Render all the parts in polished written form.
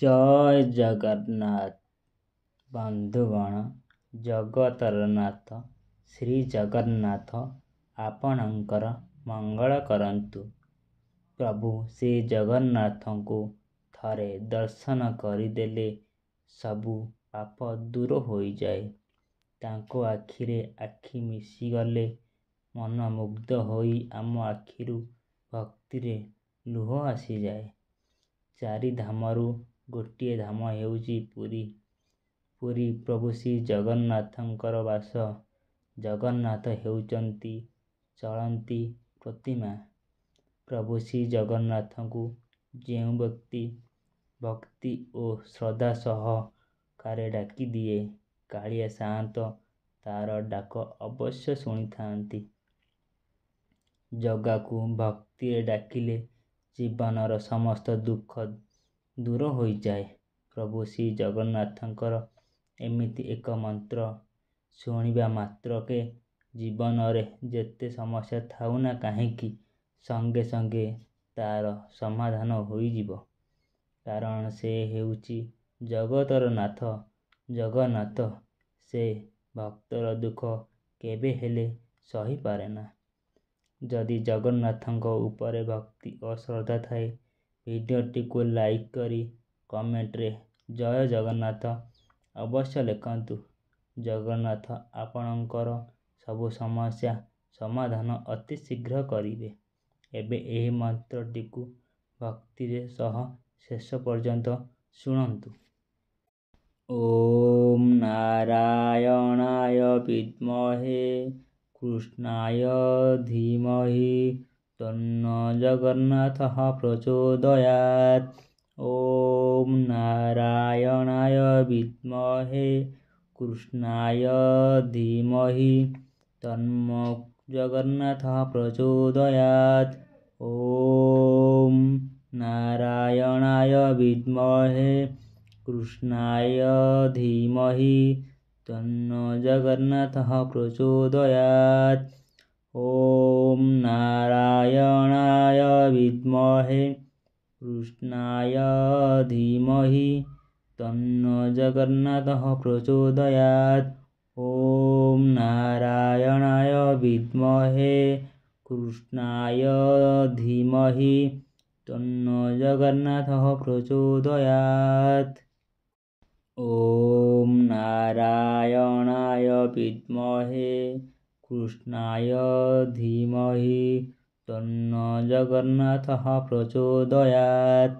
ଜୟ ଜଗନ୍ନାଥ ବନ୍ଧୁଗଣ। ଜଗତର ନାଥ ଶ୍ରୀ ଜଗନ୍ନାଥ ଆପଣଙ୍କର ମଙ୍ଗଳ କରନ୍ତୁ। ପ୍ରଭୁ ଶ୍ରୀ ଜଗନ୍ନାଥଙ୍କୁ ଥରେ ଦର୍ଶନ କରିଦେଲେ ସବୁ ପାପ ଦୂର ହୋଇଯାଏ। ତାଙ୍କ ଆଖିରେ ଆଖି ମିଶିଗଲେ ମନମୁଗ୍ଧ ହୋଇ ଆମ ଆଖିରୁ ଭକ୍ତିରେ ଲୁହ ଆସିଯାଏ। ଚାରି ଧାମରୁ ଗୋଟିଏ ଧାମ ହେଉଛି ପୁରୀ। ପୁରୀ ପ୍ରଭୁ ଶ୍ରୀ ଜଗନ୍ନାଥଙ୍କର ବାସ। ଜଗନ୍ନାଥ ହେଉଛନ୍ତି ଚଳନ୍ତି ପ୍ରତିମା। ପ୍ରଭୁ ଶ୍ରୀ ଜଗନ୍ନାଥଙ୍କୁ ଯେଉଁ ବ୍ୟକ୍ତି ଭକ୍ତି ଓ ଶ୍ରଦ୍ଧା ସହକାରେ ଡାକିଦିଏ, କାଳିଆ ସାଆନ୍ତ ତାର ଡାକ ଅବଶ୍ୟ ଶୁଣିଥାନ୍ତି। ଜଗାକୁ ଭକ୍ତିରେ ଡାକିଲେ ଜୀବନର ସମସ୍ତ ଦୁଃଖ ଦୂର ହୋଇଯାଏ। ପ୍ରଭୁ ଶ୍ରୀ ଜଗନ୍ନାଥଙ୍କର ଏମିତି ଏକ ମନ୍ତ୍ର ଶୁଣିବା ମାତ୍ରକେ ଜୀବନରେ ଯେତେ ସମସ୍ୟା ଥାଉ ନା କାହିଁକି ସଙ୍ଗେ ସଙ୍ଗେ ତାର ସମାଧାନ ହୋଇଯିବ। କାରଣ ସେ ହେଉଛି ଜଗତର ନାଥ ଜଗନ୍ନାଥ। ସେ ଭକ୍ତର ଦୁଃଖ କେବେ ହେଲେ ସହିପାରେନା। ଯଦି ଜଗନ୍ନାଥଙ୍କ ଉପରେ ଭକ୍ତି ଓ ଶ୍ରଦ୍ଧା ଥାଏ, ଭିଡ଼ିଓଟିକୁ ଲାଇକ୍ କରି କମେଣ୍ଟରେ ଜୟ ଜଗନ୍ନାଥ ଅବଶ୍ୟ ଲେଖନ୍ତୁ। ଜଗନ୍ନାଥ ଆପଣଙ୍କର ସବୁ ସମସ୍ୟା ସମାଧାନ ଅତି ଶୀଘ୍ର କରିବେ। ଏବେ ଏହି ମନ୍ତ୍ରଟିକୁ ଭକ୍ତିରେ ସହ ଶେଷ ପର୍ଯ୍ୟନ୍ତ ଶୁଣନ୍ତୁ। ଓମ୍ ନାରାୟଣାୟ ବିଦ୍ମହେ କୃଷ୍ଣାୟ ଧୀମହି ତନ୍ନୋ ଜଗନ୍ନାଥଃ ପ୍ରଚୋଦୟାତ୍। ଓମ୍ ନାରାୟଣାୟ ବିଦ୍ମହେ କୃଷ୍ଣାୟ ଧୀମହି ତନ୍ନୋ ଜଗନ୍ନାଥଃ ପ୍ରଚୋଦୟାତ୍। ଓମ୍ ନାରାୟଣାୟ ବିଦ୍ମହେ କୃଷ୍ଣାୟ ଧୀମହି ତନ୍ନୋ ଜଗନ୍ନାଥଃ ପ୍ରଚୋଦୟାତ୍। ଓମ୍ ନାରାୟଣାୟ ବିଦ୍ମହେ କୃଷ୍ଣାୟ ଧୀମହି ତନ୍ନୋ ଜଗନ୍ନାଥଃ ପ୍ରଚୋଦୟାତ୍। ଓମ୍ ନାରାୟଣାୟ ବିଦ୍ମହେ କୃଷ୍ଣାୟ ଧୀମହି ତନ୍ନୋ ଜଗନ୍ନାଥଃ ପ୍ରଚୋଦୟାତ୍। ଓମ୍ ନାରାୟଣାୟ ବିଦ୍ମହେ କୃଷ୍ଣାୟ ଧୀମହି ତନ୍ନୋ ଜଗନ୍ନାଥଃ ପ୍ରଚୋଦୟାତ୍।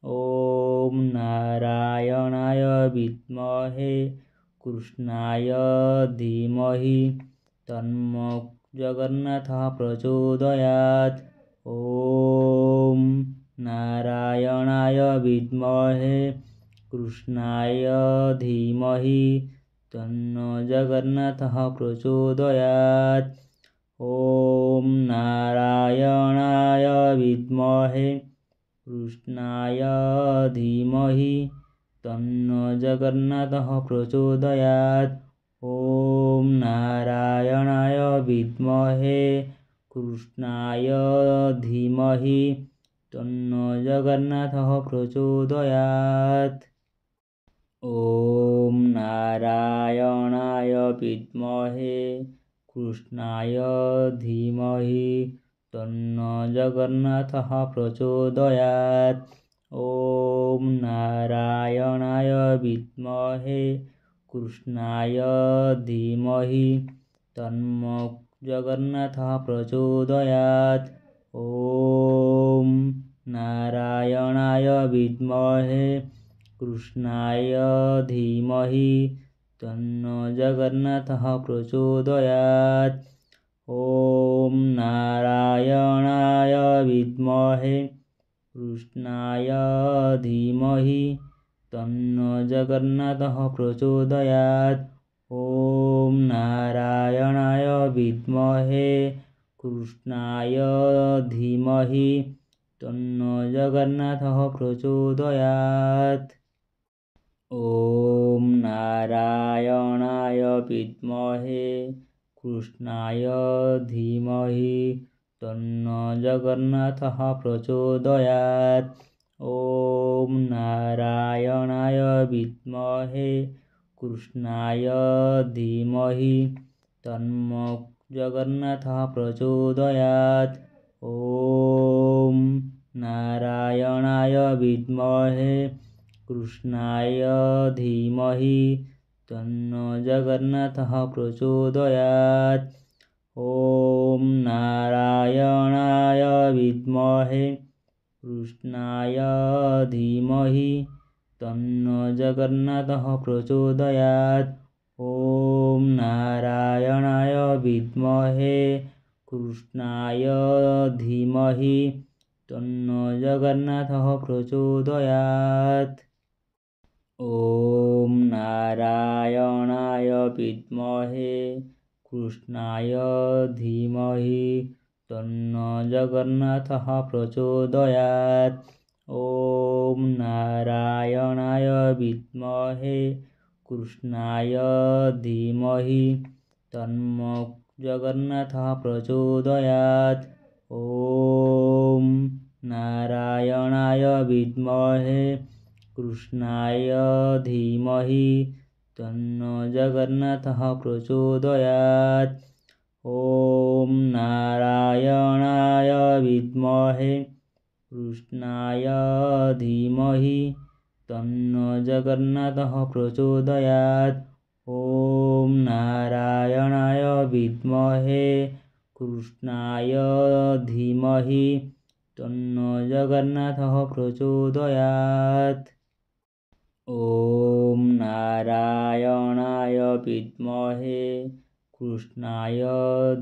ଓମ୍ ନାରାୟଣାୟ ବିଦ୍ମହେ କୃଷ୍ଣାୟ ଧୀମହି ତନ୍ନୋ ଜଗନ୍ନାଥଃ ପ୍ରଚୋଦୟାତ୍। ଓମ୍ ନାରାୟଣାୟ ବିଦ୍ମହେ କୃଷ୍ଣାୟ ଧୀମହି ତନ୍ନୋ ଜଗନ୍ନାଥଃ ପ୍ରଚୋଦୟାତ୍। ଓମ୍ ନାରାୟଣାୟ ବିଦ୍ମହେ କୃଷ୍ଣାୟ ଧୀମହି ତନ୍ନୋ ଜଗନ୍ନାଥଃ ପ୍ରଚୋଦୟାତ୍। ଓମ୍ ନାରାୟଣାୟ ବିଦ୍ମହେ କୃଷ୍ଣାୟ ଧୀମହି ତନ୍ନୋ ଜଗନ୍ନାଥଃ ପ୍ରଚୋଦୟାତ୍। ଓମ୍ ନାରାୟଣାୟ ବିଦ୍ମହେ କୃଷ୍ଣାୟ ଧୀମହି ତନ୍ନୋ ଜଗନ୍ନାଥଃ ପ୍ରଚୋଦୟାତ୍। ଓମ୍ ନାରାୟଣାୟ ବିଦ୍ମହେ କୃଷ୍ଣାୟ ଧୀମହି ତନ୍ନୋ ଜଗନ୍ନାଥଃ ପ୍ରଚୋଦୟାତ୍। ଓମ୍ ନାରାୟଣାୟ ବିଦ୍ମହେ କୃଷ୍ଣାୟ ଧୀମହି ତନ୍ନୋ ଜଗନ୍ନାଥଃ ପ୍ରଚୋଦୟାତ୍। ଓମ୍ ନାରାୟଣାୟ ବିଦ୍ମହେ କୃଷ୍ଣାୟ ଧୀମହି ତନ୍ନୋ ଜଗନ୍ନାଥଃ ପ୍ରଚୋଦୟାତ୍। ଓମ୍ ନାରାୟଣାୟ ବିଦ୍ମହେ କୃଷ୍ଣାୟ ଧୀମହି ତନ୍ନୋ ଜଗନ୍ନାଥଃ ପ୍ରଚୋଦୟାତ୍। ଓମ୍ ନାରାୟଣାୟ ବିଦ୍ମହେ କୃଷ୍ଣାୟ ଧୀମହି ତନ୍ନୋ ଜଗନ୍ନାଥଃ ପ୍ରଚୋଦୟାତ୍। ଓମ୍ ନାରାୟଣାୟ विद्महे कृष्णाय धीमहि तन्नो जगन्नाथः प्रचोदयात्। ॐ नारायणाय विद्महे कृष्णाय धीमहि तन्नो जगन्नाथः प्रचोदयात्। ॐ नारायणाय विद्महे कृष्णाय धीमहि तन्नो जगन्नाथः प्रचोदयात्। ॐ नारायणाय विद्महे कृष्णाय धीमहि तन्नो जगन्नाथः प्रचोदयात्। ॐ नारायणाय विद्महे कृष्णाय धीमहि तन्नो जगन्नाथः प्रचोदयात्। ॐ नारायणाय विद्महे कृष्णाय धीमहि तन्नो जगन्नाथः प्रचोदयात्। ॐ नारायणाय विद्महे कृष्णाय धीमहि तन्नो जगन्नाथः प्रचोदयात्। ॐ नारायणाय विद्महे कृष्णाय धीमहि तन्नो जगन्नाथः प्रचोदयात्। ॐ नारायणाय विद्महे कृष्णाय धीमहि तन्नो जगन्नाथः प्रचोदयात्। ॐ नारायणाय विद्महे कृष्णाय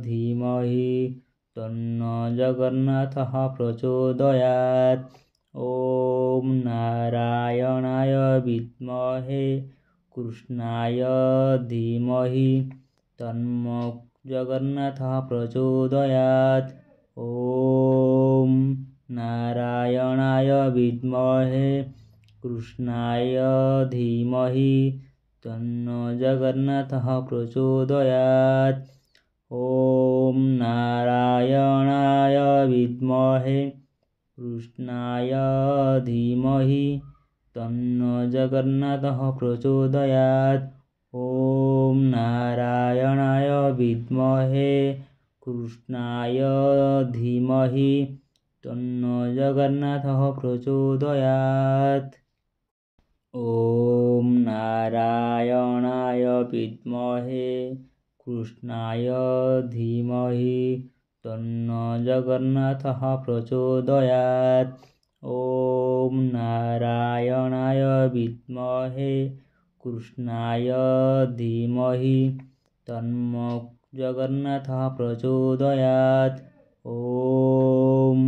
धीमहि तन्नो जगन्नाथः प्रचोदयात्। ॐ नारायणाय विद्महे कृष्णाय धीमहि तन्नो जगन्नाथः प्रचोदयात्। ॐ नारायणाय विद्महे कृष्णाय धीमहि तन्नो जगन्नाथः प्रचोदयात्। ॐ नारायणाय विद्महे कृष्णाय धीमहि तन्नो जगन्नाथः प्रचोदयात्। ॐ नारायणाय विद्महे कृष्णाय धीमहि तन्नो जगन्नाथः प्रचोदयात्। ॐ नारायणाय विद्महे कृष्णाय धीमहि तन्नो जगन्नाथः प्रचोदयात्। ॐ नारायणाय विद्महे कृष्णाय धीमहि तन्नो जगन्नाथः प्रचोदयात्। ॐ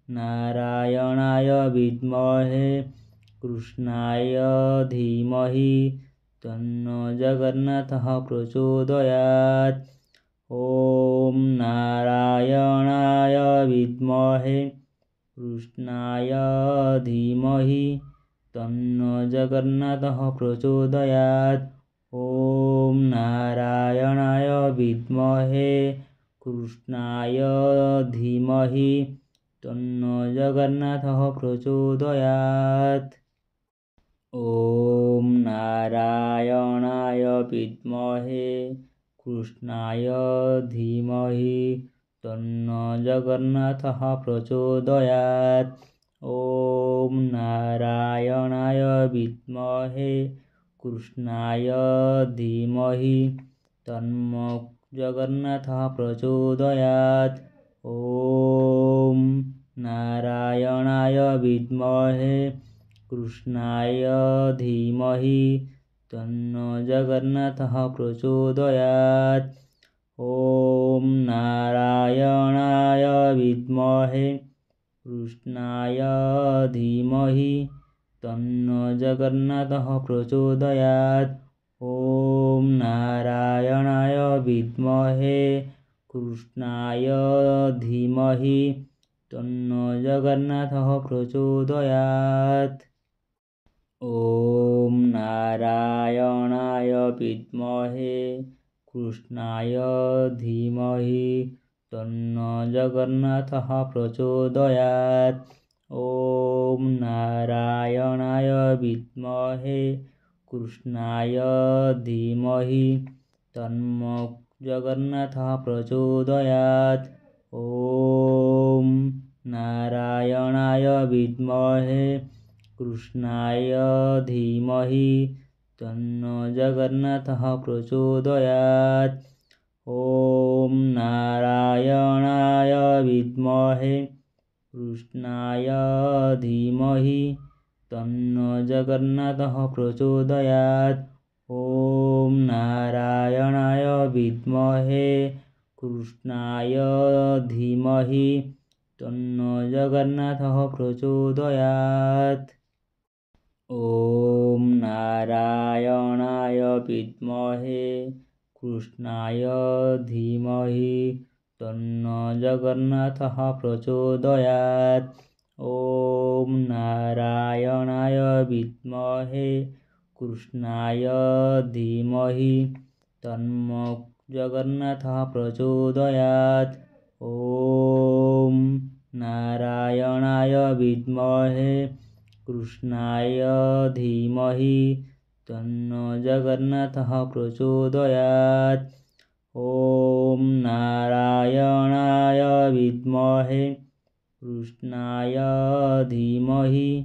नारायणाय विद्महे कृष्णाय धीमहि तन्नो जगन्नाथः प्रचोदयात्। ॐ नारायणाय विद्महे कृष्णाय धीमहि तन्नो जगन्नाथः प्रचोदयात्। ॐ नारायणाय विद्महे कृष्णाय धीमहि तन्नो जगन्नाथः प्रचोदयात्। ॐ नारायणाय विद्महे कृष्णाय धीमहि तन्नो जगन्नाथः प्रचोदयात्। ॐ नारायणाय विद्महे कृष्णाय धीमहि तन्नो जगन्नाथः प्रचोदयात्। ॐ नारायणाय विद्महे कृष्णाय धीमहि तन्नो जगन्नाथः प्रचोदयात्। ॐ नारायणाय विद्महे कृष्णाय धीमहि तन्नो जगन्नाथः प्रचोदयात्। ॐ नारायणाय विद्महे कृष्णाय धीमहि तन्नो जगन्नाथः प्रचोदयात्। ॐ नारायणाय विद्महे कृष्णाय धीमहि तन्नो जगन्नाथः प्रचोदयात्। ॐ नारायणाय विद्महे कृष्णाय धीमहि तन्नो जगन्नाथः प्रचोदयात्। ॐ नारायणाय विद्महे कृष्णाय धीमहि तन्नो जगन्नाथः प्रचोदयात्। ॐ नारायणाय विद्महे कृष्णाय धीमहि तन्नो जगन्नाथः प्रचोदयात्। ॐ नारायणाय विद्महे कृष्णाय धीमहि तन्नो जगन्नाथः प्रचोदयात्। ॐ नारायणाय विद्महे कृष्णाय धीमहि तन्नो जगन्नाथः प्रचोदयात्। ॐ नारायणाय विद्महे कृष्णाय धीमहि तन्नो जगन्नाथः प्रचोदयात्। ॐ नारायणाय विद्महे कृष्णाय धीमहि तन्नो जगन्नाथः प्रचोदयात्। ॐ नारायणाय विद्महे कृष्णाय धीमहि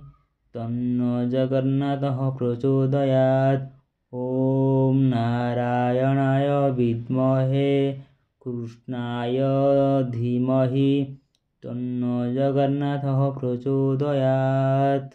तन्नो जगन्नाथः प्रचोदयात्। ॐ नारायणाय विद्महे कृष्णाय धीमहि तन्नो जगन्नाथः प्रचोदयात्।